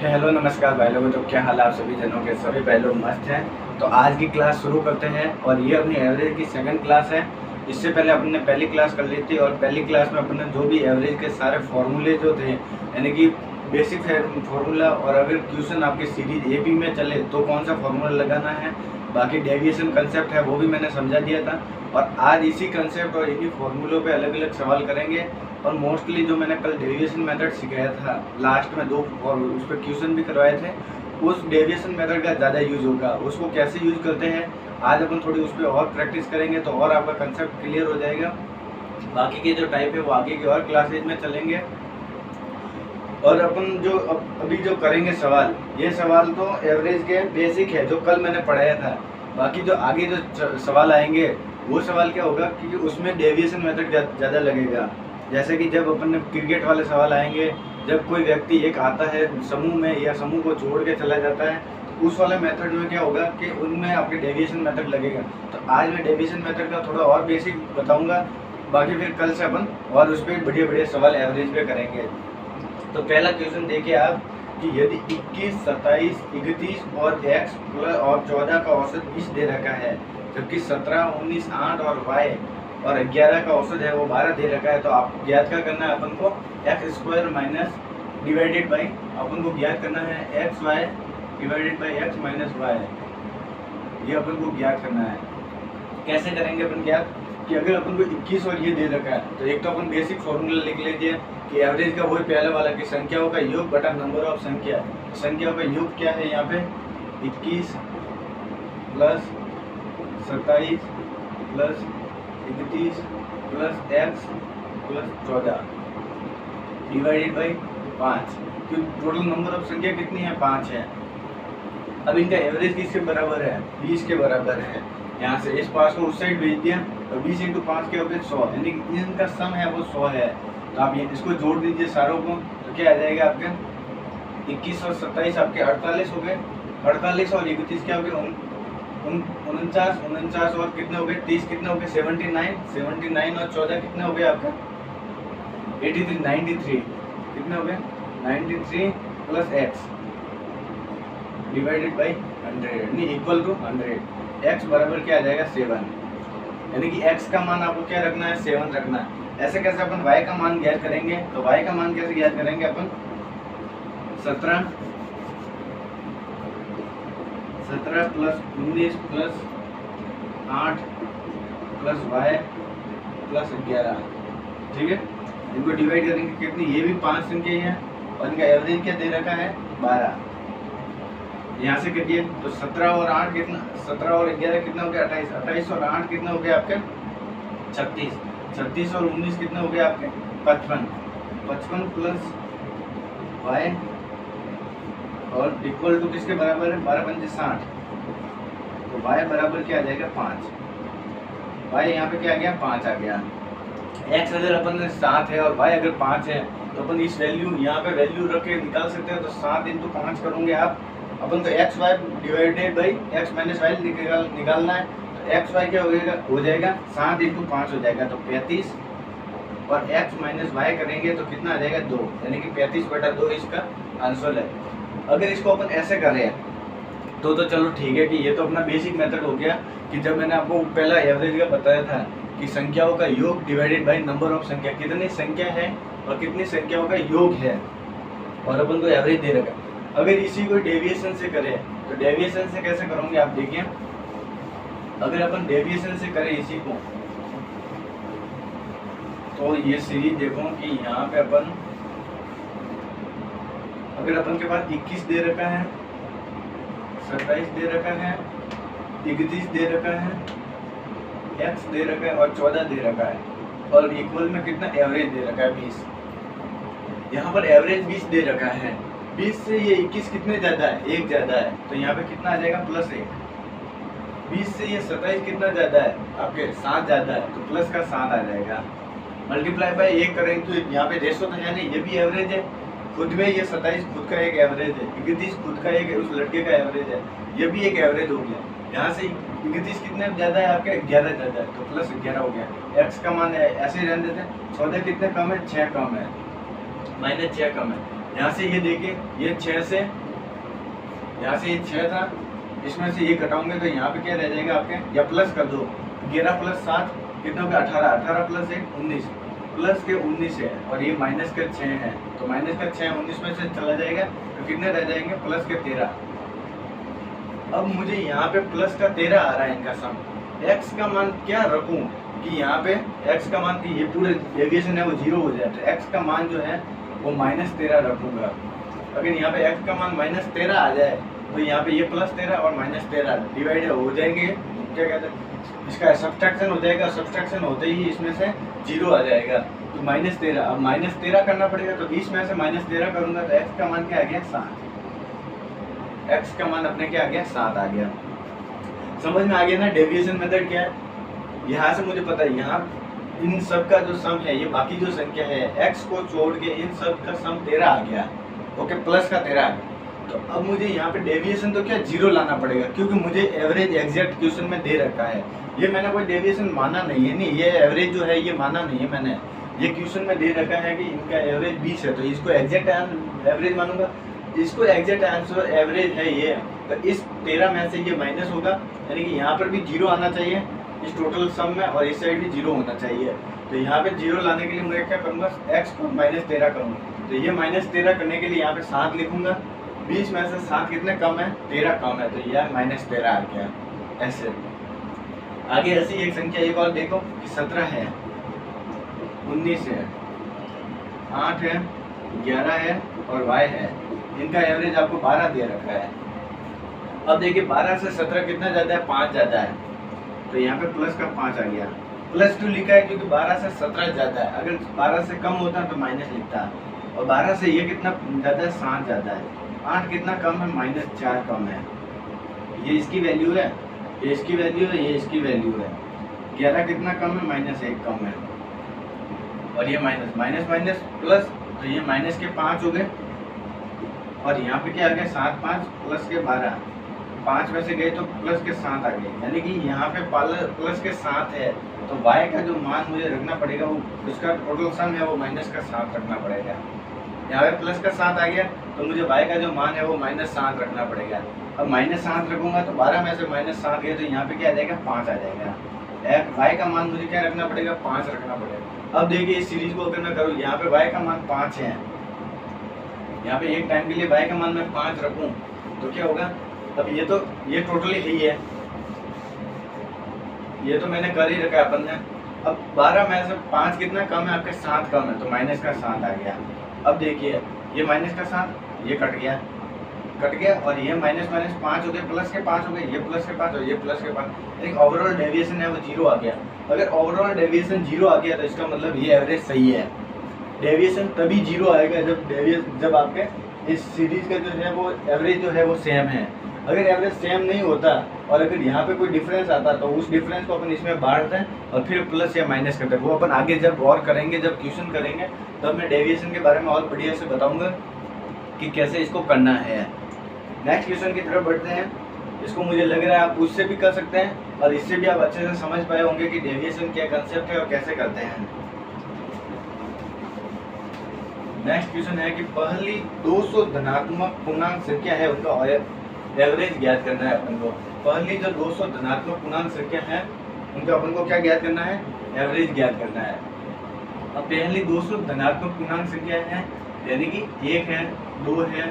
Hello नमस्कार भाई लोगों, तो क्या हाल है आप सभी जनों के। सभी भाई लोग मस्त हैं। तो आज की क्लास शुरू करते हैं और ये अपनी एवरेज की सेकंड क्लास है। इससे पहले अपन ने पहली क्लास कर ली थी और पहली क्लास में अपन ने जो भी एवरेज के सारे फॉर्मूले जो थे, यानी कि बेसिक फार्मूला, और अगर क्वेश्चन आपके सीरीज एपी में चले तो कौन सा फार्मूला लगाना है, बाकी डेविएशन कंसेप्ट है वो भी मैंने समझा दिया था। और आज इसी कंसेप्ट और इन्हीं फार्मूलों पे अलग अलग सवाल करेंगे। और मोस्टली जो मैंने कल डेविएशन मेथड सिखाया था लास्ट में दो, और उस पर क्वेश्चन भी करवाए थे, उस डेविएशन मेथड का ज़्यादा यूज होगा। उसको कैसे यूज करते हैं आज अपन थोड़ी उस पर और प्रैक्टिस करेंगे तो और आपका कंसेप्ट क्लियर हो जाएगा। बाकी के जो टाइप है वो आगे की और क्लासेज में चलेंगे। और अपन जो अभी जो करेंगे सवाल, ये सवाल तो एवरेज के बेसिक है जो कल मैंने पढ़ाया था। बाकी जो आगे जो सवाल आएंगे वो सवाल क्या होगा, क्योंकि उसमें डेविएशन मेथड ज़्यादा लगेगा। जैसे कि जब अपन क्रिकेट वाले सवाल आएंगे, जब कोई व्यक्ति एक आता है समूह में या समूह को छोड़ के चला जाता है, उस वाले मेथड में क्या होगा कि उनमें आपके डेविएशन मेथड लगेगा। तो आज मैं डेविएशन मेथड का थोड़ा और बेसिक बताऊंगा। बाकी फिर कल से अपन और उस पर बढ़िया बढ़िया सवाल एवरेज पे करेंगे। तो पहला क्वेश्चन देखिए आप कि यदि 21, 27, 31 और x और 14 का औसत 20 दे रखा है, जबकि 17, 19, 8 और y और 11 का औसत है वो 12 दे रखा है, तो आपको ज्ञात क्या करना है, अपन को x square minus divided by, अपन को ज्ञात करना है x Y divided by x minus y. ये अपन को ज्ञात करना है। कैसे करेंगे अपन ज्ञात, कि अगर अपन को 21 और ये दे रखा है तो एक तो अपन बेसिक फॉर्मूला लिख लीजिए कि एवरेज का वही पहले वाला कि संख्याओं का योग बटा नंबर ऑफ संख्या। संख्याओं का योग क्या है यहाँ पे, 21 plus 27 plus 31 plus x plus 14 divided by 5। क्योंकि टोटल नंबर ऑफ संख्या कितनी है, 5 है। अब इनका एवरेज किसके बराबर है, 20 के बराबर है। यहाँ से इस 5 को उस साइड भेज दिया तो 20 इंटू 5 के हो गए 100, यानी कि इनका सम है वो 100 है। तो आप ये इसको जोड़ दीजिए सारों को, तो क्या आ जाएगा आपके 21 और 27 आपके 48 हो गए। 48 और 31 क्या हो गए, 49, 49 और कितने हो गए 30, कितने हो गए 79, 79 और 14 कितने हो गए आपका 83, 93 कितने हो गए 93 प्लस x डिवाइडेड बाई 100 यानी इक्वल टू 100। x बराबर क्या आ जाएगा 7, यानी कि x का मान आपको क्या रखना है 7 रखना है। ऐसे कैसे अपन y का मान ज्ञात करेंगे, तो y का मान कैसे ज्ञात करेंगे अपन 17 plus 19 plus 8 plus y plus 11, ठीक है। इनको डिवाइड करेंगे कितनी, ये भी 5 संख्या ही है और इनका एवरेज क्या दे रखा है 12। यहाँ से करिए तो 17 और 8 कितना, 17 और 11 कितना हो गया 28, 28 और 8 कितना हो गया आपके 36, 36 और 19 कितने हो गए आपके 55, 55 प्लस y और इक्वल टू किसके बराबर है 12 पंजे 60। तो y बराबर क्या आ जाएगा 5। y यहाँ पे क्या आ गया 5 आ गया। x अगर अपन 7 है और y अगर 5 है तो अपन इस वैल्यू यहाँ पे वैल्यू रख के निकाल सकते हैं। तो 7 इंटू 5 करोगे आप, अपन तो X Y divided by x minus Y निकालना है। तो एक्स वाई क्या हो जाएगा 7 इंटू 5 हो जाएगा तो 35, और एक्स माइनस वाई करेंगे तो कितना आ जाएगा 2, यानी कि 35/2 इसका आंसर है। अगर इसको अपन ऐसे करें तो चलो ठीक है कि ये तो अपना बेसिक मेथड हो गया कि जब मैंने आपको पहला एवरेज का बताया था कि संख्याओं का योग डिवाइडेड बाई नंबर ऑफ संख्या, कितनी संख्या है और कितनी संख्याओं का योग है, और अपन को एवरेज दे रखा। अगर इसी को डेविएशन से करें तो डेविएशन से कैसे करोगे आप देखिए। अगर अपन डेविएशन से करें इसी को, तो ये सीरीज देखो कि यहाँ पे अपन, अगर अपन के पास 21 दे रखा है, 27 दे रखा है, 31 दे रखा है, x दे रखा है और 14 दे रखा है, और इक्वल में कितना एवरेज दे रखा है 20। यहाँ पर एवरेज 20 दे रखा है, 20 से ये 21 कितने ज़्यादा है, 1 ज़्यादा है, तो यहाँ पे कितना आ जाएगा +1। 20 से ये 27 कितना ज़्यादा है आपके 7 ज़्यादा है, तो प्लस का 7 आ जाएगा। मल्टीप्लाई बाय 1 करेंगे तो यहाँ पे रेशो तो है नहीं, ये भी एवरेज है खुद में, ये 27 खुद का एक एवरेज है, 31 खुद का एक उस लड़के का एवरेज है, ये भी एक एवरेज हो गया। यहाँ से 31 कितने ज़्यादा है आपके 11 ज़्यादा है, तो +11 हो गया। x का मान है ऐसे ही रहने देते हैं। 14 कितने कम है 6 कम है, -6 कम है। यहाँ से ये देखिए, ये 6 से, यहाँ से ये 6 था, इसमें से ये घटाओगे तो यहाँ पे क्या रह जाएगा आपके, या प्लस कर दो, 11 + 7 कितना होगा 18, 18 + 1 19, प्लस के 19 है और ये माइनस के 6 है, तो माइनस का 6 19 में से चला जाएगा तो कितने रह जाएंगे, प्लस के 13। अब मुझे यहाँ पे प्लस का 13 आ रहा है इनका सम, x का मान क्या रखूं कि यहाँ पे x का मान की ये पूरे डेविएशन है वो 0 हो जाए, तो x का मान जो है वो -13 रखूंगा। अगर यहाँ पे x का मान -13 आ जाए तो यहाँ पे ये +13 और -13 डिवाइड हो जाएंगे, क्या कहते हैं इसका सब्सट्रैक्शन हो जाएगा, सब्सट्रैक्शन होते ही इसमें से 0 आ जाएगा, तो -13। अब -13 करना पड़ेगा, तो 20 में से -13 करूंगा तो x का मान क्या आ गया 7, x का मान अपने क्या आ गया 7 आ गया। समझ में आ गया ना डेविएशन मेथड क्या है। यहाँ से मुझे पता है यहाँ इन सब का जो सम है, ये बाकी जो संख्या है x को छोड़ के इन सब का सम 13 आ गया, ओके, प्लस का 13 आ गया। तो अब मुझे यहाँ पे डेविएशन तो क्या 0 लाना पड़ेगा, क्योंकि मुझे एवरेज एग्जैक्ट क्वेश्चन में दे रखा है, ये मैंने कोई डेविएशन माना नहीं है, नहीं ये एवरेज जो है ये माना नहीं है मैंने, ये क्वेश्चन में दे रखा है कि इनका एवरेज 20 है, तो इसको एग्जैक्ट एवरेज मानूंगा, इसको एग्जैक्ट आंसर एवरेज है ये, तो इस 13 में से ये माइनस होगा, यानी कि यहाँ पर भी 0 आना चाहिए इस टोटल सम में, और इस साइड भी 0 होना चाहिए। तो यहाँ पे 0 लाने के लिए मैं क्या करूँगा, x को -13 करूँगा, तो ये -13 करने के लिए यहाँ पे 7 लिखूंगा, 20 में से 7 कितने कम है, 13 कम है, तो यह -13 आ गया। ऐसे आगे ऐसी एक संख्या एक और देखो कि 17 है, 19 है, 8 है, 11 है और y है, इनका एवरेज आपको 12 दे रखा है। अब देखिए 12 से 17 कितना ज़्यादा है, 5 ज़्यादा है, तो यहाँ पे प्लस का 5 आ गया, प्लस क्यों लिखा है क्योंकि 12 से 17 ज़्यादा है, अगर 12 से कम होता तो माइनस लिखता, और 12 से ये कितना ज़्यादा है, 7 ज़्यादा है, 8 कितना कम है, -4 कम है, ये इसकी वैल्यू है, ये इसकी वैल्यू है, ये इसकी वैल्यू है, 11 कितना कम है, -1 कम है, और ये माइनस माइनस माइनस प्लस, तो ये माइनस के 5 हो गए, और यहाँ पे क्या आ गया 7 5 प्लस के 12, 5 में से गए तो प्लस के 7 आ गए, यानी कि यहाँ पे प्लस के 7 है, तो y का जो मान मुझे रखना पड़ेगा वो उसका टोटल सम है वो -7 रखना पड़ेगा। यहाँ पे प्लस का 7 आ गया तो मुझे y का जो मान है वो -7 रखना पड़ेगा। अब -7 रखूंगा तो 12 में से -7 गए तो यहाँ पे क्या आ जाएगा 5 आ जाएगा। y का मान मुझे क्या रखना पड़ेगा 5 रखना पड़ेगा। अब देखिए इस सीरीज को अगर मैं करूँ, यहाँ पे y का मान 5 है, यहाँ पे एक टाइम के लिए y का मान मैं 5 रखूँ तो क्या होगा, अब ये टोटली ही है, ये तो मैंने कर ही रखा है अपन ने। अब 12 में से 5 कितना कम है आपके 7 कम है, तो माइनस का 7 आ गया। अब देखिए ये माइनस का 7 ये कट गया और ये माइनस 5 हो गए, प्लस के 5 हो गए, ये प्लस के 5 और ये प्लस के 5, एक ओवरऑल डेविएशन है वो 0 आ गया। अगर ओवरऑल डेविएशन 0 आ गया तो इसका मतलब ये एवरेज सही है। डेविएशन तभी 0 आएगा जब आपके इस सीरीज का जो है वो एवरेज जो है वो सेम है। अगर एवरेज सेम नहीं होता और अगर यहाँ पे कोई डिफरेंस आता तो उस डिफरेंस को अपन इसमें बांटते हैं और फिर प्लस या माइनस करते हैं। वो अपन आगे जब और करेंगे, जब क्वेश्चन करेंगे तब तो मैं डेविएशन के बारे में और बढ़िया से बताऊंगा कि कैसे इसको करना है। नेक्स्ट क्वेश्चन की तरफ बढ़ते हैं। इसको मुझे लग रहा है आप उससे भी कर सकते हैं और इससे भी आप अच्छे से समझ पाए होंगे कि डेविएशन क्या कंसेप्ट है और कैसे करते हैं। नेक्स्ट क्वेश्चन है कि पहली 200 धनात्मक पूर्णांक संख्या है उनका एवरेज ज्ञात करना है अपन को। पहली जो 200 धनात्मक पूर्णांक संख्या है उनका अपन को क्या ज्ञात करना है, एवरेज ज्ञात करना है। अब पहली 200 धनात्मक पूर्णांक संख्या है, यानी कि 1 है, 2 है,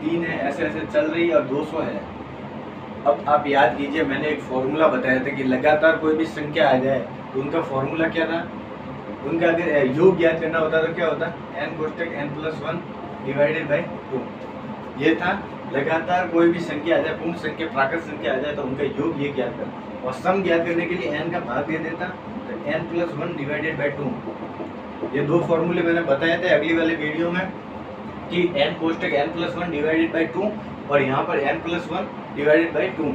3 है, ऐसे ऐसे चल रही है और 200 है। अब आप याद कीजिए मैंने एक फॉर्मूला बताया था कि लगातार कोई भी संख्या आ जाए तो उनका फॉर्मूला क्या था, उनका अगर योग ज्ञात करना होता तो क्या होता, n कोष्टक n+1 डिवाइडेड बाई 2। ये था लगातार कोई भी संख्या आ जाए, पूर्ण संख्या प्राकृत संख्या आ जाए तो उनका योग ये ज्ञात कर, और सम ज्ञात करने के लिए n का भाग दे देता तो n+1 डिवाइडेड बाई 2। ये दो फॉर्मूले मैंने बताए थे अगली वाले वीडियो में कि n कोष्टक n+1 डिवाइडेड बाई 2 और यहाँ पर n+1 डिवाइडेड बाई 2।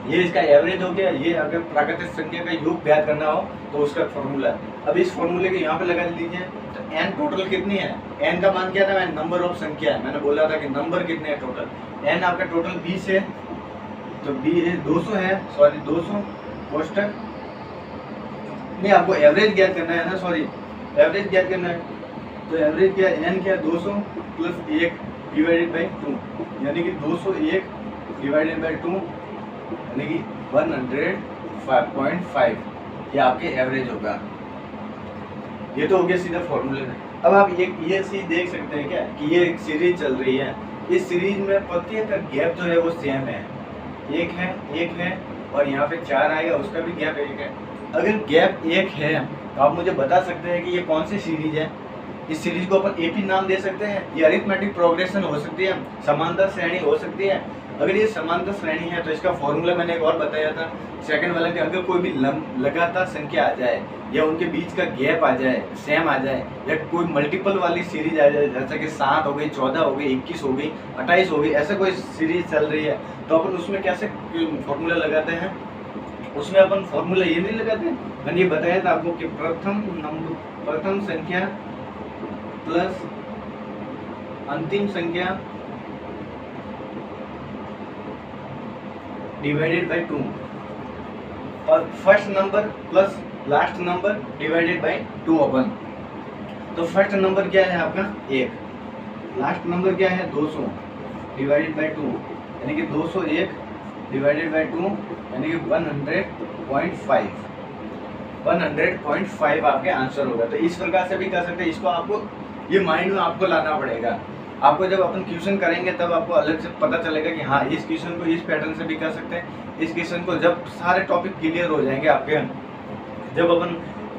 ये इसका एवरेज हो गया। ये अगर प्राकृतिक संख्या का योग ज्ञात करना हो तो उसका फॉर्मूला। अब इस फॉर्मूले के यहाँ पे लगा लीजिए तो n टोटल कितनी है, n का मान क्या था, मैं नंबर ऑफ संख्या है, मैंने बोला था कि नंबर कितने हैं टोटल, n आपका टोटल 20 है तो 200 है, सॉरी 200 कोष्टक नहीं, आपको एवरेज ज्ञात करना है ना, सॉरी एवरेज ज्ञात करना है तो एवरेज क्या है, एन क्या है 200 प्लस 1 डिवाइडेड बाई 2, यानी कि 201 डिवाइडेड बाई 2 यानी कि 100.5, ये आपके एवरेज होगा। ये तो हो गया सीधा फॉर्मूले में। अब आप ये चीज देख सकते हैं क्या कि ये एक सीरीज चल रही है, इस सीरीज में प्रत्येक का गैप जो है वो सेम है, एक है और यहाँ पे 4 आएगा, उसका भी गैप 1 है। अगर गैप 1 है तो आप मुझे बता सकते हैं कि ये कौन सी सीरीज है। इस सीरीज को अपन एपी नाम दे सकते हैं, ये अरिथमेटिक प्रोग्रेशन हो सकती है, समांतर श्रेणी हो सकती है। अगर ये समांतर श्रेणी है तो इसका फॉर्मूला मैंने एक और बताया था सेकंड वाला कि अगर कोई भी लगातार संख्या आ जाए या उनके बीच का गैप आ जाए, सेम आ जाए, या कोई मल्टीपल वाली सीरीज आ जाए, जैसे कि 7 हो गई, 14 हो गई, 21 हो गई, 28 हो गई, ऐसे कोई सीरीज चल रही है, तो अपन उसमें कैसे फॉर्मूला लगाते हैं। उसमें अपन फॉर्मूला ये नहीं लगाते, मैंने ये बताया था आपको कि प्रथम संख्या प्लस अंतिम संख्या डिवाइडेड बाई 2 और first number plus last number divided by 2 अपन। तो फर्स्ट नंबर क्या है आपका 1, लास्ट नंबर क्या है 200 डिवाइडेड बाई 2, यानी कि 201 डिवाइडेड बाई 2 यानी कि 100.5 आपके आंसर होगा। तो इस प्रकार से भी कर सकते हैं, इसको आपको ये माइंड में आपको लाना पड़ेगा। आपको जब अपन क्वेश्चन करेंगे तब आपको अलग से पता चलेगा कि हाँ इस क्वेश्चन को इस पैटर्न से भी कर सकते हैं। इस क्वेश्चन को जब सारे टॉपिक क्लियर हो जाएंगे आपके, जब अपन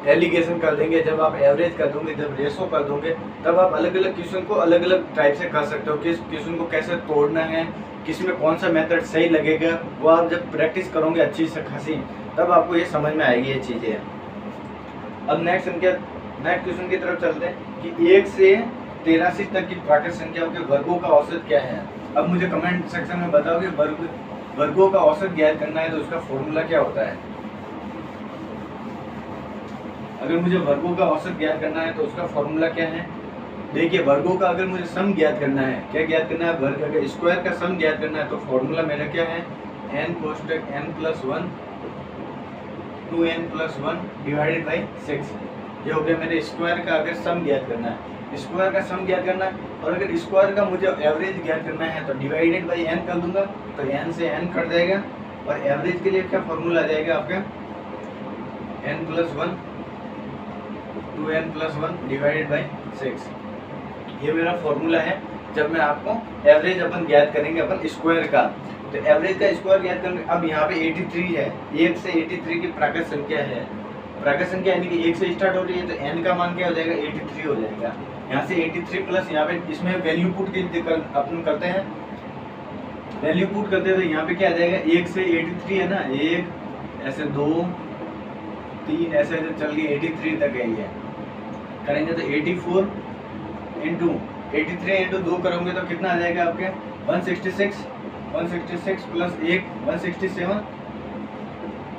एलिगेशन कर देंगे, जब आप एवरेज कर दोगे, जब रेशो कर दोगे, तब आप अलग अलग क्वेश्चन को अलग अलग टाइप से कर सकते हो। किस क्वेश्चन को कैसे तोड़ना है, किस में कौन सा मेथड सही लगेगा, वो आप जब प्रैक्टिस करोगे अच्छी से खासी, तब आपको ये समझ में आएगी ये चीज़ें। अब नेक्स्ट क्वेश्चन की तरफ चलते हैं कि 1 से 83 तक की प्राकृत संख्याओं के वर्गों का औसत क्या है। अब मुझे कमेंट सेक्शन में बताओ कि वर्गों का औसत ज्ञात करना है तो उसका फॉर्मूला क्या होता है। अगर मुझे वर्गों का औसत ज्ञात करना है तो उसका फॉर्मूला क्या है। देखिए वर्गों का अगर मुझे सम ज्ञात करना है, क्या ज्ञात करना है, वर्ग अगर स्क्वायर का सम ज्ञात करना है तो फॉर्मूला मेरा क्या है, n कोष्टक n+1 2n+1 divided by 6। ये हो गया मेरे स्क्वायर का अगर सम ज्ञात करना है, स्क्वायर का सम ज्ञात करना है। और अगर स्क्वायर का मुझे एवरेज ज्ञात करना है तो डिवाइडेड बाई n कर दूंगा, तो n से n कट जाएगा और एवरेज के लिए क्या फॉर्मूला आ जाएगा आपका n+1 2n+1 डिवाइडेड बाई 6। ये मेरा फॉर्मूला है जब मैं आपको एवरेज अपन ज्ञात करेंगे अपन स्क्वायर का। तो एवरेज का स्क्वायर ज्ञात करेंगे। अब यहाँ पे 83 है, 1 से 83 की प्राकृत संख्या है, प्राकृत संख्या यानी कि 1 से स्टार्ट हो रही है, तो n का मान क्या हो जाएगा 83 हो जाएगा। यहाँ से 83 प्लस यहाँ पे इसमें वैल्यू पुट की अपन करते हैं, वैल्यू पुट करते हैं तो यहाँ पे क्या आ जाएगा 1 से 83 है ना, 1 ऐसे 2 3 ऐसे चल के 83 तक है। ये करेंगे तो 84 इंटू 83 इंटू 2 करोगे तो कितना आ जाएगा आपके 166 प्लस 1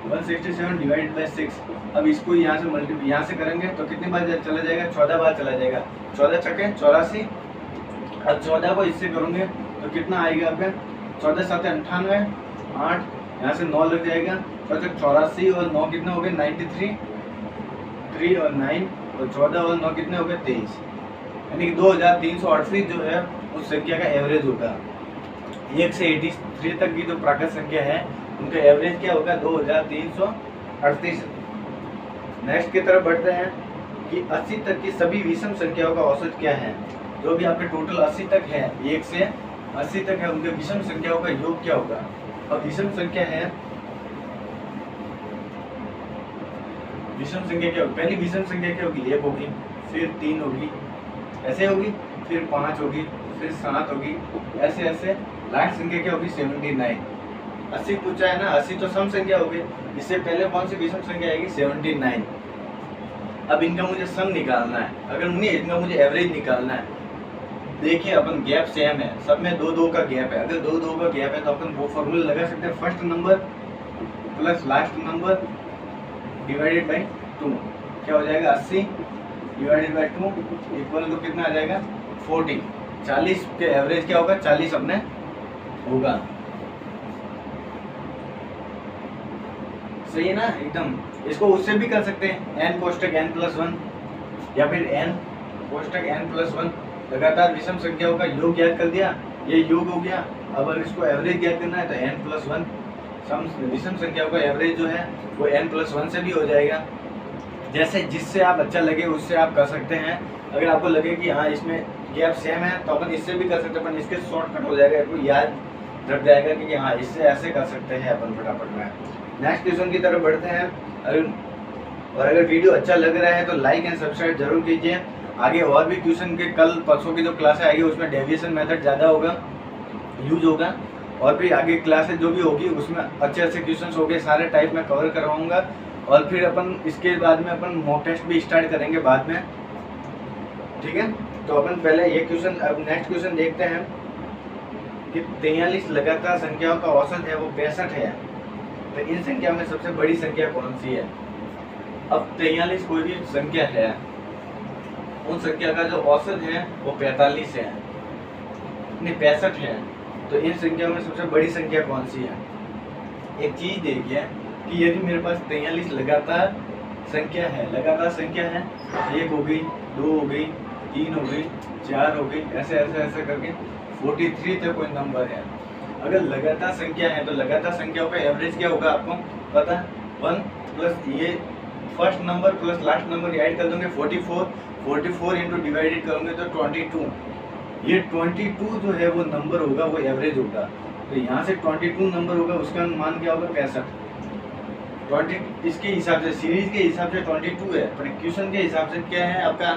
167 डिवाइडेड बाई 6। अब इसको यहाँ से करेंगे तो कितनी बार चला जाएगा, 14 बार चला जाएगा। 14 छक्के 84, और 14 को इससे करोगे तो कितना आएगा आपका 14 7 98, 8 यहाँ से 9 लग जाएगा, 84 और 9 कितने हो गए 93, 3 और 9 और 14 और 9 कितने हो गए 23, यानी कि 2338 जो है उस संख्या का एवरेज होगा। 1 से 83 तक की जो प्राकृत संख्या है उनका एवरेज क्या होगा 2338। नेक्स्ट की तरफ बढ़ते हैं कि 80 तक की सभी विषम संख्याओं का औसत क्या है। जो भी आपके टोटल 80 तक है, 1 से 80 तक है, उनके विषम संख्याओं का योग क्या होगा। अब विषम संख्या है, विषम संख्या क्या होगी, पहली विषम संख्या क्या होगी 1 होगी, फिर 3 होगी, ऐसे होगी, फिर 5 होगी, फिर 7 होगी, ऐसे ऐसे लास्ट संख्या क्या होगी 79। 80 पूछा है ना, 80 तो सम संख्या होगी, इससे पहले कौन सी विषम संख्या आएगी 79। अब इनका मुझे सम निकालना है, अगर नहीं इनका मुझे एवरेज निकालना है। देखिए अपन गैप सेम है, सब में 2-2 का गैप है, अगर 2-2 का गैप है तो अपन वो फॉर्मूला लगा सकते हैं, first number plus last number divided by 2 क्या हो जाएगा 80 डिवाइडेड बाई 2 इक्वल टू कितना आ जाएगा 40। 40 के एवरेज क्या होगा 40 अपने होगा, सही है ना एकदम। इसको उससे भी कर सकते हैं n कोष्टक n+1 या फिर n कोष्टक n+1 लगातार विषम संख्याओं का योग ज्ञात कर दिया, ये योग हो गया। अब अगर इसको एवरेज ज्ञात करना है तो n+1 विषम संख्याओं का एवरेज जो है वो n+1 से भी हो जाएगा। जैसे जिससे आप अच्छा लगे उससे आप कर सकते हैं। अगर आपको लगे कि हाँ इसमें गैप सेम है तो अपन इससे भी कर सकते हैं, अपन इसके शॉर्टकट हो जाएगा, आपको याद रख जाएगा कि हाँ इससे ऐसे कर सकते हैं अपन फटाफट में। नेक्स्ट क्वेश्चन की तरफ बढ़ते हैं। अगर वीडियो अच्छा लग रहा है तो लाइक एंड सब्सक्राइब जरूर कीजिए। आगे और भी क्वेश्चन के कल परसों की जो क्लासें आएगी उसमें डेविएशन मेथड ज़्यादा होगा, यूज होगा, और फिर आगे क्लासेस जो भी होगी उसमें अच्छे अच्छे क्वेश्चन होंगे, सारे टाइप में कवर करवाऊँगा। और फिर अपन इसके बाद में अपन मॉक टेस्ट भी स्टार्ट करेंगे बाद में, ठीक है। तो अपन पहले ये क्वेश्चन, अब नेक्स्ट क्वेश्चन देखते हैं कि 43 लगातार संख्याओं का औसत है वो 65 है, तो इन संख्याओं में सबसे बड़ी संख्या कौन सी है। अब 43 कोई भी संख्या है, उन संख्या का जो औसत है वो 45 है, नहीं 65 है, तो इन संख्याओं में सबसे बड़ी संख्या कौन सी है। एक चीज देखिए कि यदि मेरे पास 43 लगातार संख्या है, लगातार संख्या है, 1 हो गई, 2 हो गई, 3 हो गई, 4 हो गई, ऐसे ऐसे ऐसे करके 43 तक कोई नंबर है। अगर लगातार संख्या है तो लगातार संख्याओं का एवरेज क्या होगा आपको पता है, 1 प्लस ये first number plus last number add कर दोगे 44 इंटू डिवाइडेड करोगे तो 22, ये 22 जो है वो नंबर होगा, वो एवरेज होगा। तो यहाँ से 22 नंबर होगा, उसका मान क्या होगा 65। 20 इसके हिसाब से, सीरीज के हिसाब से 22 है, पर क्वेश्चन के हिसाब से क्या है आपका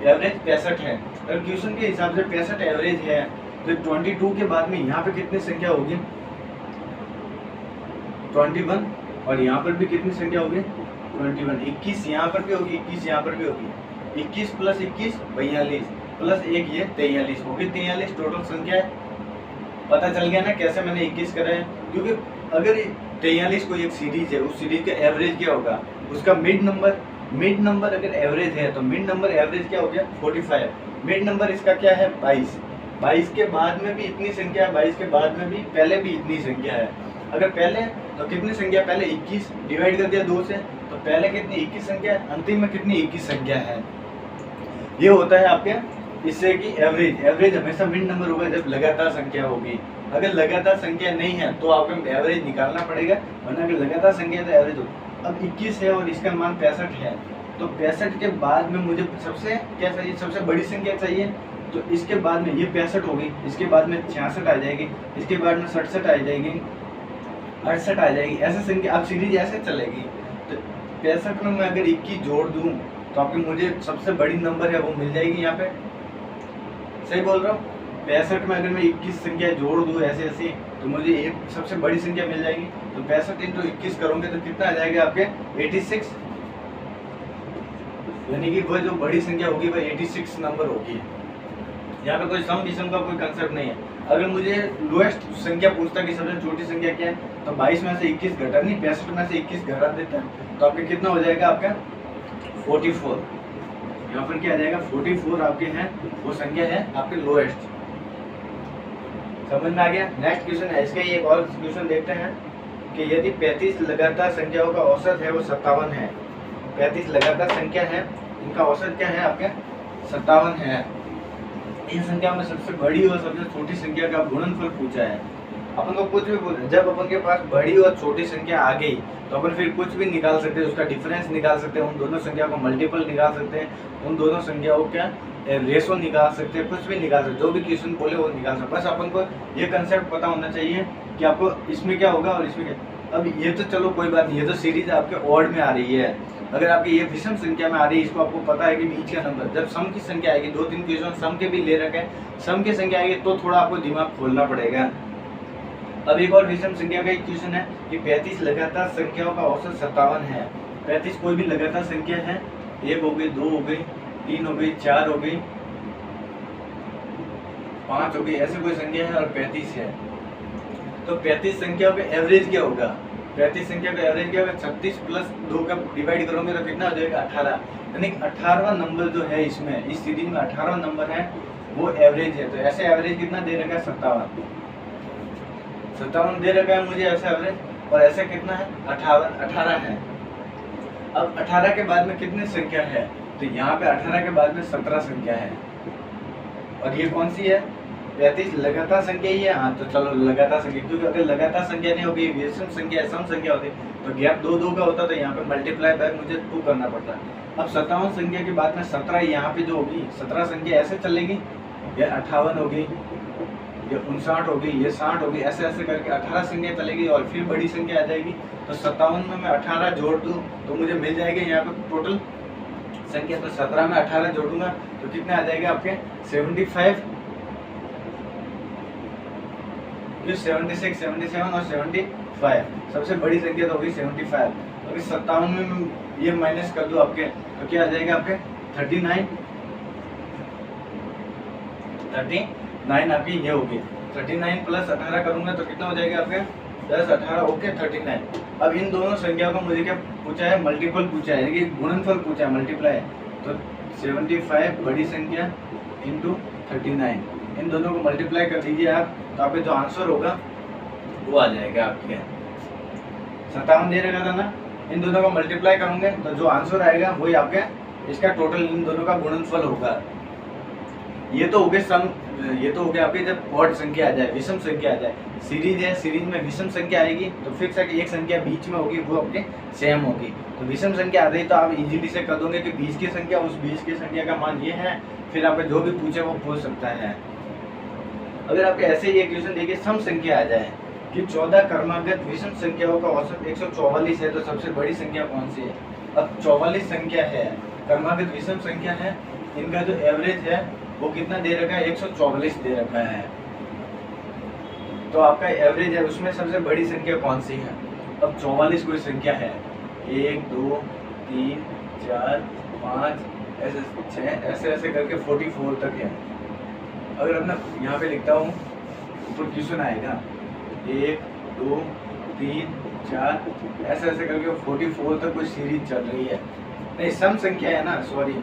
एवरेज 65 है। अगर क्वेश्चन के हिसाब से 65 एवरेज है तो 22 के बाद में यहाँ पे कितनी संख्या होगी 21, और यहाँ पर भी कितनी संख्या होगी 21, 21 यहाँ पर भी होगी, 21 यहाँ पर भी होगी, 21 प्लस 21 42 प्लस 1 ये 43 होगी, 43 टोटल संख्या है। पता चल गया ना कैसे मैंने 21 करा है, क्योंकि अगर 43 कोई एक सीरीज है, उस सीरीज का एवरेज क्या होगा, उसका मिड नंबर अगर एवरेज है तो मिड नंबर एवरेज क्या हो गया 45, मिड नंबर इसका क्या है 22 के बाद में भी इतनी संख्या है, 22 के बाद में भी पहले भी इतनी संख्या है। अगर पहले तो कितनी संख्या, पहले 21 डिवाइड कर दिया 2 से, तो पहले कितनी 21 संख्या है, अंतिम में कितनी 21 संख्या है। ये होता है आपके इससे कि एवरेज हमेशा मिड नंबर होगा जब लगातार संख्या होगी। अगर लगातार संख्या नहीं है तो आपको एवरेज निकालना पड़ेगा, वरना अगर लगातार संख्या है तो एवरेज हो। अब 21 है और इसका मान 65 है, तो 65 के बाद में मुझे सबसे क्या चाहिए, सबसे बड़ी संख्या चाहिए। तो इसके बाद में ये 65 होगी, इसके बाद में 66 आ जाएगी, इसके बाद में 67 आ जाएगी, 68 आ जाएगी, ऐसे संख्या अब सीरीज ऐसे चलेगी। तो 65 में मैं अगर 21 जोड़ दूँ तो आपकी मुझे सबसे बड़ी नंबर है वो मिल जाएगी यहाँ पे, सही बोल रहा हूँ। 65 में अगर मैं 21 संख्या जोड़ दूँ ऐसे ऐसे तो मुझे एक सबसे बड़ी संख्या मिल जाएगी। तो 65 इंटू 21 करोगे तो कितना आ जाएगा आपके 86, यानी कि वो जो बड़ी संख्या होगी वो 86 नंबर होगी। यहाँ पे कोई सम विषम का कोई कंसेप्ट नहीं है। अगर मुझे लोएस्ट संख्या पूछता कि सबसे छोटी संख्या क्या है तो 22 में से 21 घटा, नहीं 65 में से 21 घटा देता है तो आपके कितना हो जाएगा आपका 44। यहाँ पर क्या आ जाएगा 44 आपके हैं, वो संख्या है आपके लोएस्ट। समझ में आ गया। नेक्स्ट क्वेश्चन है, इसका एक और क्वेश्चन देखते हैं कि यदि 35 लगातार संख्याओं का औसत है वो 57 है, 35 लगातार संख्या है, इनका औसत क्या है आपके 57 है। इन संख्या में सबसे बड़ी और सबसे छोटी संख्या का गुणनफल पूछा है। अपन को कुछ भी पूछा, जब अपन के पास बड़ी और छोटी संख्या आ गई तो अपन फिर कुछ भी निकाल सकते हैं, उसका डिफरेंस निकाल सकते हैं, उन दोनों संख्या को मल्टीपल निकाल सकते हैं, उन दोनों संख्याओं का रेशो निकाल सकते हैं, कुछ भी निकाल सकते, जो भी क्वेश्चन बोले वो निकाल सकते। बस अपन को ये कंसेप्ट पता होना चाहिए कि आपको इसमें क्या होगा और इसमें क्या। अब ये तो चलो कोई बात नहीं, ये तो सीरीज आपके ऑड में आ रही है। अगर आपकी ये विषम संख्या में आ रही है, इसको आपको पता है कि बीच का नंबर, जब सम की संख्या आएगी, 2-3 क्वेश्चन सम के भी ले रखे हैं, सम की संख्या आएगी तो थोड़ा आपको दिमाग खोलना पड़ेगा। अब एक और विषम संख्या का एक क्वेश्चन है कि 35 लगातार संख्याओं का औसत 57 है। 35 कोई भी लगातार संख्या है, 1 हो गई, 2 हो गई, 3 हो गई, 4 हो गई, 5 हो गई, ऐसे कोई संख्या है और 35 है। तो 35 संख्याओं का एवरेज क्या होगा, 35 संख्या का एवरेज क्या होगा, 36 प्लस 2 का डिवाइड करोगे तो कितना हो जाएगा 18, यानी 18वां नंबर जो है इसमें, इस सीरीज में 18वां नंबर है वो एवरेज है। तो ऐसे एवरेज कितना दे रखा है 57 दे रखा है मुझे ऐसे एवरेज, और ऐसे कितना है 18 है। अब 18 के बाद में कितनी संख्या है, तो तो यहाँ पे 18 के बाद में 17 संख्या है, और ये कौन सी है? 35 लगातार संख्या ही है। हाँ तो चलो लगातार संख्या, क्योंकि अगर लगातार संख्या नहीं होगी, विषम संख्या सम संख्या होती तो गैप 2 का होता, तो यहाँ पे मल्टीप्लाई बाय मुझे 2 करना पड़ता। अब 57 संख्या के बाद में 17 यहाँ पे जो होगी, 17 संख्या ऐसे चलेगी, ये 58 होगी, ये 59 होगी, ये 60 होगी, ऐसे ऐसे करके 18 संख्या चलेगी और फिर बड़ी संख्या आ जाएगी। तो 57 में मैं 18 जोड़ दूँ तो मुझे मिल जाएगा यहाँ पे टोटल संख्या। तो 17 में 18 जोड़ूंगा तो कितने आ जाएगा आपके 75, 76, 77 और 75। सबसे बड़ी संख्या तो होगी 75। अगर 57 में ये माइनस कर दो आपके, तो क्या आ जाएगा आपके 39 आपकी ये होगी। 39 प्लस 18 करूंगा तो कितना हो जाएगा आपके 10, 18 ओके 39। अब इन दोनों संख्याओं को मुझे क्या पूछा है? मल्टीपल पूछा है, यानी गुणनफल पूछा है, मल्टीप्लाई। तो 75 बड़ी संख्या इंटू 39, इन दोनों को मल्टीप्लाई कर दीजिए आप, तो आपके जो आंसर होगा वो आ जाएगा आपके 57 दे रखा था ना, इन दोनों को मल्टीप्लाई करोगे तो जो आंसर आएगा वही आपके इसका टोटल इन दोनों का गुणनफल होगा। ये तो हो गए सम, ये तो हो गया आपके जब ऑड संख्या आ जाए, विषम संख्या आ जाए। सीरीज है, सीरीज में विषम संख्या आएगी तो फिक्स है कि एक संख्या बीच में होगी, वो आपके सेम होगी। तो विषम संख्या आ रही तो आप इजीली से कर दोगे कि बीच की संख्या, उस बीच की संख्या का मान ये है, फिर आपको जो भी पूछे वो पूछ सकता है। अगर आपके ऐसे ही एक क्वेश्चन देखिए, सम संख्या आ जाए कि 14 क्रमागत विषम संख्याओं का औसत 144 है, तो सबसे बड़ी संख्या कौन सी है? अब 44 संख्या है, क्रमागत विषम संख्या है, इनका जो एवरेज है वो कितना दे रखा है? 144 दे रखा है। तो आपका एवरेज है, उसमें सबसे बड़ी संख्या कौन सी है? अब 44 कोई संख्या है, 1 2 3 4 5 ऐसे 6 ऐसे ऐसे करके 44 तक है। अगर अपना यहाँ पे लिखता हूँ, ऊपर क्वेश्चन आएगा 1 2 3 4 ऐसे ऐसे करके 44 तक कोई सीरीज चल रही है। नहीं, सम संख्या है ना, सॉरी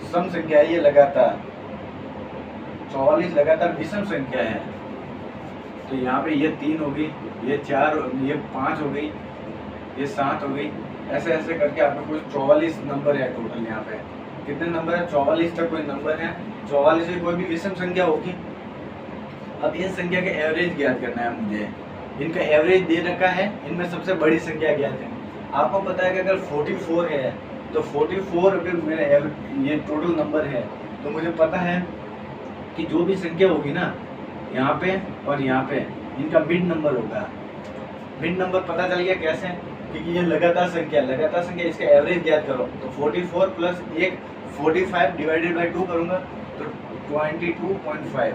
सम संख्या है, ये लगातार 44 लगातार विषम संख्या है। तो यहाँ पे ये 3 हो गई, ये 4, ये 5 हो गई, ये 7 हो गई, ऐसे ऐसे करके आपको कुछ 44 नंबर है टोटल। यहाँ पे कितने नंबर है? 44 तक कोई नंबर है, 44 की कोई भी विषम संख्या होगी। अब इन संख्या के एवरेज ज्ञात करना है मुझे। इनका एवरेज दे रखा है, इनमें सबसे बड़ी संख्या ज्ञात है। आपको पता है कि अगर 44 है तो 44 अगर मेरा ये टोटल नंबर है, तो मुझे पता है कि जो भी संख्या होगी ना यहाँ पे और यहाँ पे, इनका मिड नंबर होगा। मिड नंबर पता चल गया कैसे? क्योंकि ये लगातार संख्या, लगातार संख्या, इसका एवरेज ज्ञात करो। तो 44 प्लस 1 45 डिवाइडेड बाई 2 करूँगा तो 22.5,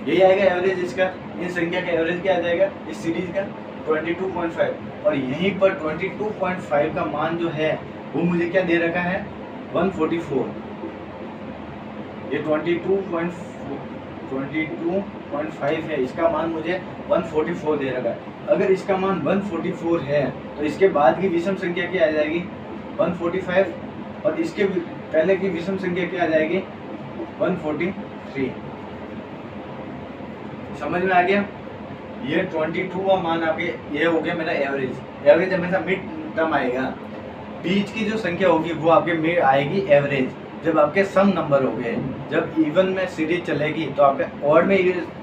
यही आएगा एवरेज इसका। इन संख्या का एवरेज क्या आ जाएगा इस सीरीज का? 22.5। और यहीं पर 22.5 का मान जो है वो मुझे क्या दे रखा है? 144। ये 22.5 है, इसका मान मुझे 144 दे रखा है। अगर इसका मान 144 है तो इसके बाद की विषम संख्या क्या आ जाएगी? 145, और इसके पहले की विषम संख्या क्या आ जाएगी? 143। समझ में आ गया? ये 22 का मान आपके ये हो गया मेरा एवरेज। एवरेज हमेशा मिड टर्म आएगा, बीच की जो संख्या होगी वो आपके मिड आएगी एवरेज। जब आपके सम नंबर हो गए, जब इवन में सीरीज चलेगी तो आपके ऑड में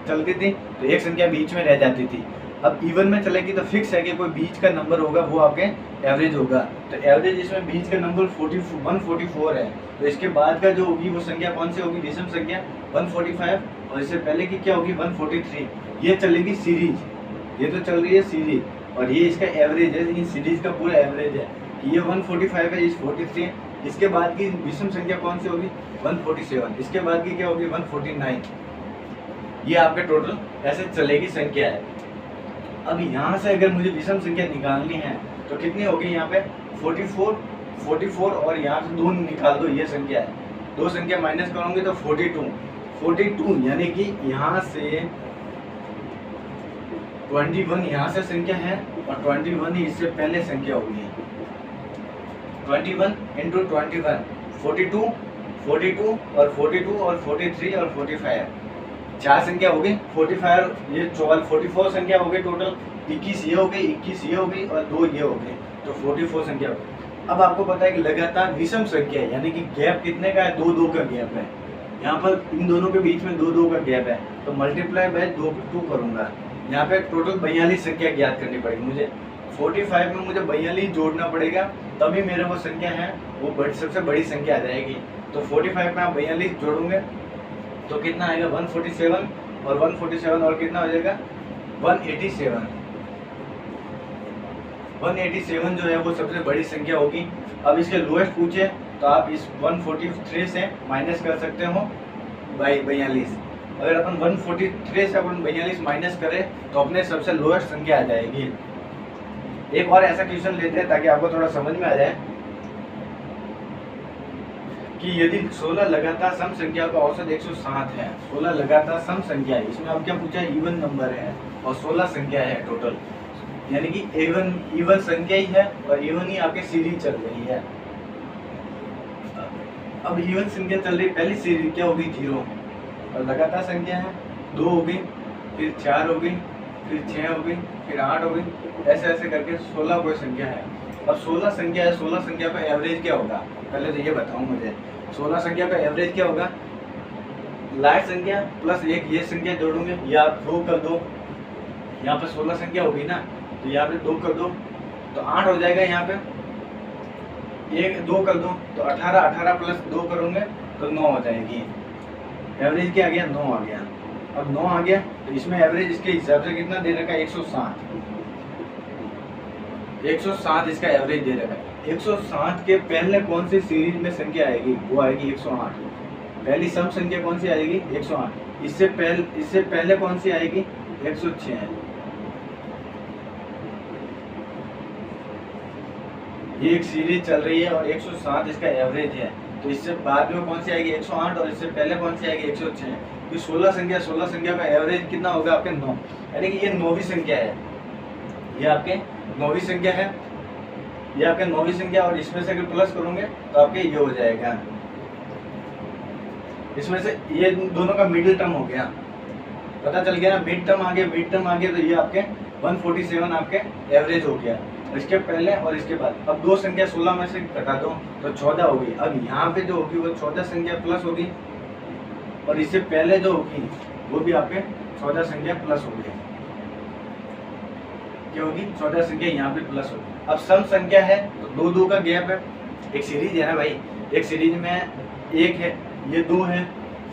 चलती थी तो एक संख्या बीच में रह जाती थी। अब इवन में चलेगी तो फिक्स है कि कोई बीच का नंबर होगा वो आपके एवरेज होगा। तो एवरेज इसमें बीच का नंबर 144 है, तो इसके बाद का जो होगी वो संख्या कौन सी होगी? विषम संख्या 145, और इससे पहले की क्या होगी? 143। ये चलेगी सीरीज, ये तो चल रही है सीरीज, और ये इसका एवरेज है, इन सीरीज का पूरा एवरेज है कि ये 145 है, इस 43 है। इसके बाद की विषम संख्या कौन सी होगी? 147। इसके बाद की क्या होगी? 149। ये आपके टोटल ऐसे चलेगी संख्या है। अब यहाँ से अगर मुझे विषम संख्या निकालनी है तो कितनी होगी? यहाँ पे 44 और यहाँ से 2 निकाल दो, ये संख्या है। 2 संख्या माइनस करोगे तो 42 यानी कि यहाँ से 21 यहाँ से संख्या है, और 21 ही इससे पहले संख्या होगी। 21 इंटू 21 42 और 42 और 43 और 45, 4 संख्या हो गई। 45 ये 44 संख्या हो गई टोटल। 21 ये हो गई, 21 ये हो गई और 2 ये हो गई, तो 44 संख्या हो गई। अब आपको पता है कि लगातार विषम संख्या है, यानी कि गैप कितने का है, 2 का गैप है। यहाँ पर इन दोनों के बीच में 2 का गैप है, तो मल्टीप्लाई बाय 2 करूँगा। यहाँ पे टोटल 42 संख्या ज्ञात करनी पड़ेगी मुझे। 45 में मुझे 42 जोड़ना पड़ेगा, तभी मेरा वो संख्या है वो सबसे बड़ी संख्या आ जाएगी। तो 45 में आप 42 जोड़ोगे तो कितना आएगा, 147, और 147 और कितना हो जाएगा, 187। 187 जो है वो सबसे बड़ी संख्या होगी। अब इसके लोएस्ट पूछे तो आप इस 143 से माइनस कर सकते हो बाई 42। अगर अपन 143 से अपन 42 माइनस करें तो अपने सबसे लोएस्ट संख्या आ जाएगी। एक और ऐसा क्वेश्चन लेते हैं ताकि आपको थोड़ा समझ में आ जाए कि यदि 16 लगातार सम संख्या का औसत 107 है, 16 लगातार सम संख्या है, इसमें अब क्या पूछा है, इवन नंबर है और 16 संख्या है टोटल, यानी कि इवन संख्या ही है और इवन ही आपके सीरीज चल रही है। अब इवन संख्या चल रही, पहली सीरीज क्या होगी, 0, और लगातार संख्या है 2 होगी, फिर 4 होगी, फिर 6 होगी, फिर 8 होगी, ऐसे ऐसे करके 16 कोई संख्या है। अब 16 संख्या है, 16 संख्या का एवरेज क्या होगा, पहले तो ये बताऊं मुझे। 16 संख्या का एवरेज क्या होगा, लास्ट संख्या प्लस एक ये संख्या जोड़ोगे, या आप 2 कर दो, यहाँ पे 16 संख्या होगी ना, तो यहाँ पे 2 कर दो तो 8 हो जाएगा, यहाँ पे 2 कर दो तो 18, 18 प्लस 2 करोगे तो 9 हो जाएगी। एवरेज क्या आ गया, 9 आ गया। अब 9 आ गया तो इसमें एवरेज इसके हिसाब से कितना दे रखा है, 107। 107 इसका एवरेज दे रखा है। 107 के पहले कौन सी सीरीज में संख्या आएगी, वो आएगी 108। पहली सम संख्या कौन सी आएगी, 108। इससे पहले कौन सी आएगी, 106। ये एक सीरीज चल रही है और 107 इसका एवरेज है, तो इससे बाद में कौन सी आएगी, 108, और इससे पहले कौन सी आएगी, 106। तो 16 संख्या का एवरेज कितना होगा आपके 9, यानी कि ये 9वीं संख्या है, ये आपके 9वीं संख्या है, ये आपके 9वीं संख्या, और इसमें से अगर प्लस करोगे तो आपके ये हो जाएगा, इसमें से ये दोनों का मिडिल टर्म हो गया, पता चल गया ना, मिड टर्म आ गया, तो ये आपके 147 आपके एवरेज हो गया। इसके पहले और इसके बाद अब 2 संख्या 16 में से घटा दो तो 14 होगी। अब यहाँ पे जो होगी वो 14 संख्या प्लस होगी, और इससे पहले जो होगी वो भी आपके 14 संख्या प्लस होगी। क्या होगी, 14 संख्या यहाँ पे प्लस होगी। अब सम संख्या है तो 2 का गैप है, एक सीरीज है ना भाई, एक सीरीज में 1 है, ये 2 है,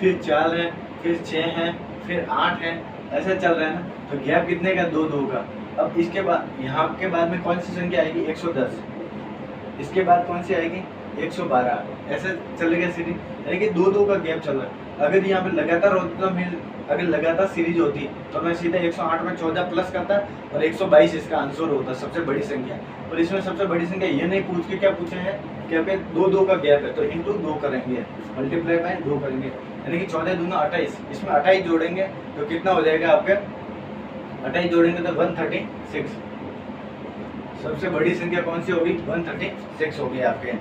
फिर 4 है, फिर 6 है, फिर 8 है, ऐसे चल रहा है ना, तो गैप कितने का, 2 का। अब इसके बाद यहाँ के बाद में कौन सी संख्या आएगी, 110, इसके बाद कौन सी आएगी, 112, ऐसे चलेगा सीरीज, यानी कि 2 का गैप चल रहा है। अगर यहाँ पे लगातार होता तो अगर लगातार सीरीज होती तो मैं सीधा 108 में 14 प्लस करता और 122 इसका आंसर होता, सबसे बड़ी संख्या। और इसमें सबसे बड़ी संख्या ये नहीं पूछ के क्या पूछे हैं कि आपके 2 का गैप है, तो इंटू 2 करेंगे, मल्टीप्लाई बाय 2 करेंगे, यानी कि 14 दूना 28, इसमें 28 जोड़ेंगे तो कितना हो जाएगा आपके, 28 जोड़ेंगे तो 136। सबसे बड़ी संख्या कौन सी होगी, 136 होगी आपके।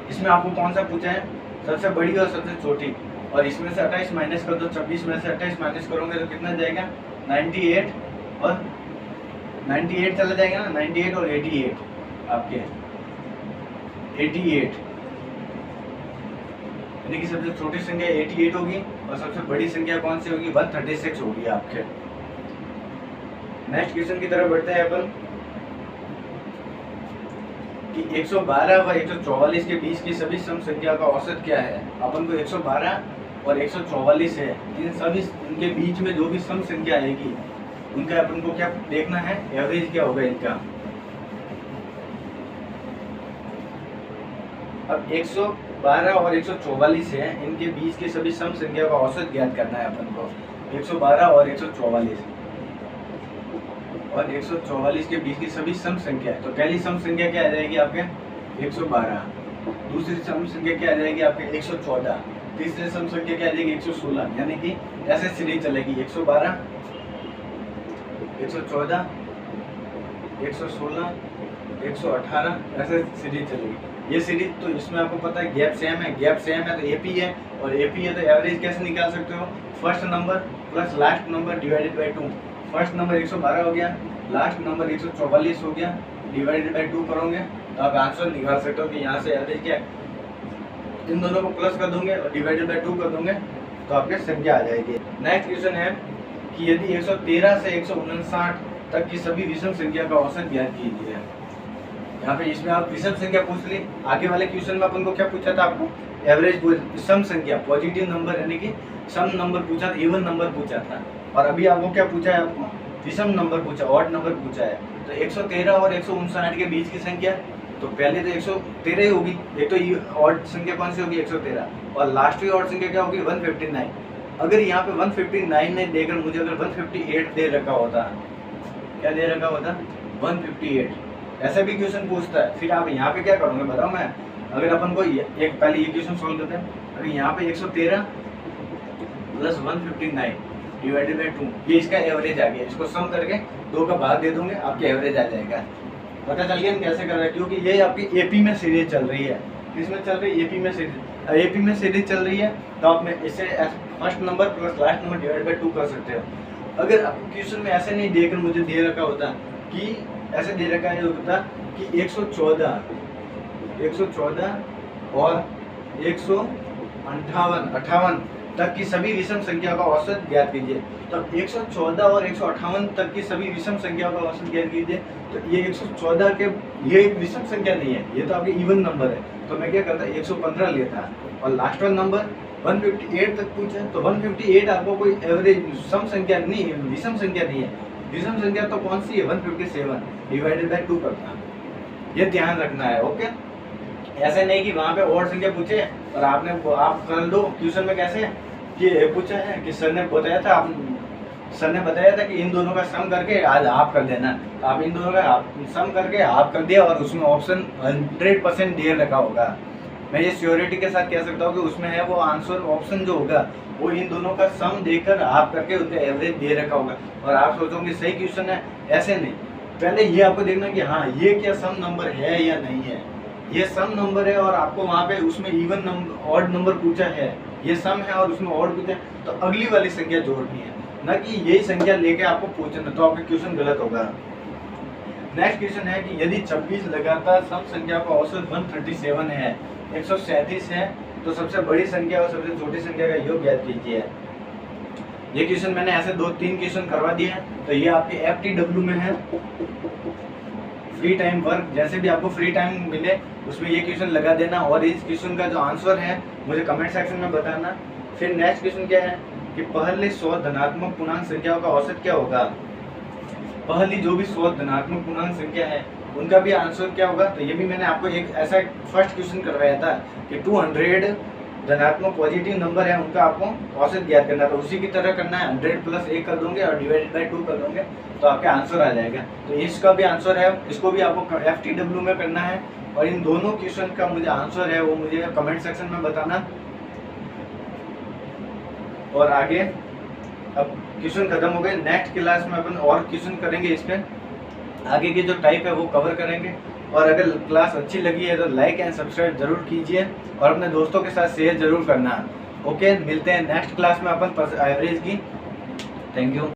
इसमें आपको कौन सा पूछा है, सबसे बड़ी और सबसे छोटी, और इसमें से 28 माइनस कर दो, 26 में से 28 माइनस करोगे तो कितना जाएगा, 98, और 98 चला जाएगा ना, 98 और 88 आपके 88, यानी कि सबसे छोटी संख्या 88 होगी और सबसे बड़ी संख्या कौन सी होगी, 136 होगी आपके। नेक्स्ट क्वेश्चन की तरफ बढ़ते हैं अपन कि 112 व 144 के बीच की सभी सम संख्या का औसत क्या है। अपन को 112 और 144 है, इन सभी इनके बीच में जो भी सम संख्या आएगी उनका अपन को क्या देखना है, एवरेज क्या होगा इनका। अब 112 और 144 है, इनके बीच की सभी सम संख्या का औसत ज्ञात करना है अपन को। 112 और 144 और 144 के बीच की सभी सम संख्या, तो पहली सम संख्या क्या आ जाएगी आपके 112, दूसरी सम संख्या क्या आ जाएगी आपके 114, तीसरी सम संख्या क्या आ जाएगी 116, यानी कि ऐसे सीरीज चलेगी 112, 114, 116, 118, ऐसे सीरीज चलेगी। ये सीरीज तो इसमें आपको पता है गैप सेम है, गैप सेम है तो एपी है, और एपी है तो एवरेज कैसे निकाल सकते हो, first number plus last number divided by 2। First number 112 हो गया, लास्ट नंबर 144 हो गया, डिवाइडेड बाई 2 करोगे तो आप आंसर निकाल सकते हो कि यहाँ से एवरेज क्या है। इन दोनों को प्लस कर दूंगे और डिवाइडेड बाय 2 कर दूंगे तो आपके संख्या आ जाएगी। नेक्स्ट क्वेश्चन है कि यदि 113 से 159 तक की सभी विषम संख्या का औसत ज्ञात कीजिए। यहाँ पे इसमें आप विषम संख्या पूछ ली। आगे वाले क्वेश्चन में अपन को क्या पूछा था, आपको एवरेज सम संख्या पॉजिटिव नंबर यानी कि सम नंबर पूछा, इवन नंबर पूछा था। और अभी आपको क्या पूछा है, आपको विषम नंबर पूछा, ऑड नंबर पूछा है। तो 113 और 159 के बीच की संख्या, तो पहले तो 113 ही होगी। एक तो ऑड संख्या कौन सी होगी, 113, और लास्ट की ऑड संख्या क्या होगी, 159। अगर यहाँ पे 159 ने देकर मुझे अगर 158 दे रखा होता, क्या दे रखा होता, 158, ऐसा भी क्वेश्चन पूछता है। फिर आप यहाँ पे क्या करोगे बताओ मैं, अगर अपन को एक पहले ये क्वेश्चन सॉल्व करते हैं। अगर यहाँ पे 113 प्लस 159 डिवाइडेड बाय 2, ये इसका एवरेज आ गया। इसको सम करके 2 का भाग दे दोगे, आपके एवरेज आ जाएगा। पता चल गया हम कैसे कर रहे हैं, क्योंकि ये आपकी एपी में सीरीज चल रही है। किसमें चल रही है, एपी में सीरीज। एपी में सीरीज चल रही है तो आप इसे first number plus last number divide by 2 कर सकते हो। अगर आपको क्वेश्चन में ऐसे नहीं देकर मुझे दे रखा होता कि ऐसे दे रखा है होता कि 114 और 158 तक की सभी विषम संख्या का औसत ज्ञात कीजिए। तो 114 और 158 तक की सभी विषम संख्या का औसत ज्ञात कीजिए। तो ये 114 के, ये एक विषम संख्या नहीं है, ये तो आपके इवन नंबर है। तो मैं क्या करता, 115 लेता, और लास्ट वाला नंबर 158 तक पूछा, तो 158 आपको कोई एवरेज सम संख्या नहीं है, विषम संख्या नहीं है। विषम संख्या तो कौन सी है, 157 डिवाइडेड बाय 2 करना, ये ध्यान रखना है। ओके, ऐसे नहीं कि वहाँ पे और संख्या पूछे और आप कर दो। क्वेश्चन में कैसे कि पूछा है कि सर ने बताया था कि इन दोनों का सम करके आज आप कर देना। तो आप इन दोनों का सम करके आप कर दिया और उसमें ऑप्शन 100% दे रखा होगा। मैं ये श्योरिटी के साथ कह सकता हूँ कि उसमें है वो आंसर ऑप्शन जो होगा वो इन दोनों का सम देकर आप करके उनका एवरेज दे रखा होगा। और आप सोचोगे सही क्वेश्चन है, ऐसे नहीं। पहले ये आपको देखना कि हाँ ये क्या सम नंबर है या नहीं है। ये सम नंबर है और आपको वहाँ पे उसमें इवन नंबर ऑड नंबर पूछा है, ये सम है और उसमें ऑड पूछा है, तो अगली वाली संख्या जोड़नी है, ना कि यही संख्या लेके आपको पूछना, तो आपका क्वेश्चन गलत होगा। नेक्स्ट क्वेश्चन है कि यदि 26 लगातार सम संख्या का औसत 137 है, 137 है, तो सबसे बड़ी संख्या और सबसे छोटी संख्या का योग ज्ञात कीजिए। ये क्वेश्चन मैंने ऐसे 2-3 क्वेश्चन करवा दिए हैं। तो ये आपके FTW में है, फ्री टाइम वर्क। जैसे भी आपको फ्री टाइम मिले उसमें ये क्वेश्चन लगा देना और इस क्वेश्चन का जो आंसर है मुझे कमेंट सेक्शन में बताना। फिर नेक्स्ट क्वेश्चन क्या है कि पहले 100 धनात्मक पूर्णांक संख्याओं का औसत क्या होगा। पहली जो भी 100 धनात्मक पूर्णांक संख्या है उनका भी आंसर क्या होगा। तो ये भी मैंने आपको एक ऐसा फर्स्ट क्वेश्चन करवाया था कि 200 धनात्मक पॉजिटिव नंबर है, उनका आपको औसत ज्ञात करना। तो उसी की तरह करना है, 100 प्लस 1 कर दोगे और डिवाइडेड बाय 2 कर दोगे तो आपका आंसर आ जाएगा। तो इसका भी आंसर है, इसको भी आपको FTW में करना है। और इन दोनों क्वेश्चन का मुझे आंसर है वो मुझे कमेंट सेक्शन में बताना। और आगे अब क्वेश्चन खत्म हो गए। नेक्स्ट क्लास में अपन और क्वेश्चन करेंगे, इस पे आगे के जो टाइप है वो कवर करेंगे। और अगर क्लास अच्छी लगी है तो लाइक एंड सब्सक्राइब जरूर कीजिए और अपने दोस्तों के साथ शेयर जरूर करना। ओके, मिलते हैं नेक्स्ट क्लास में अपन एवरेज की। Thank you.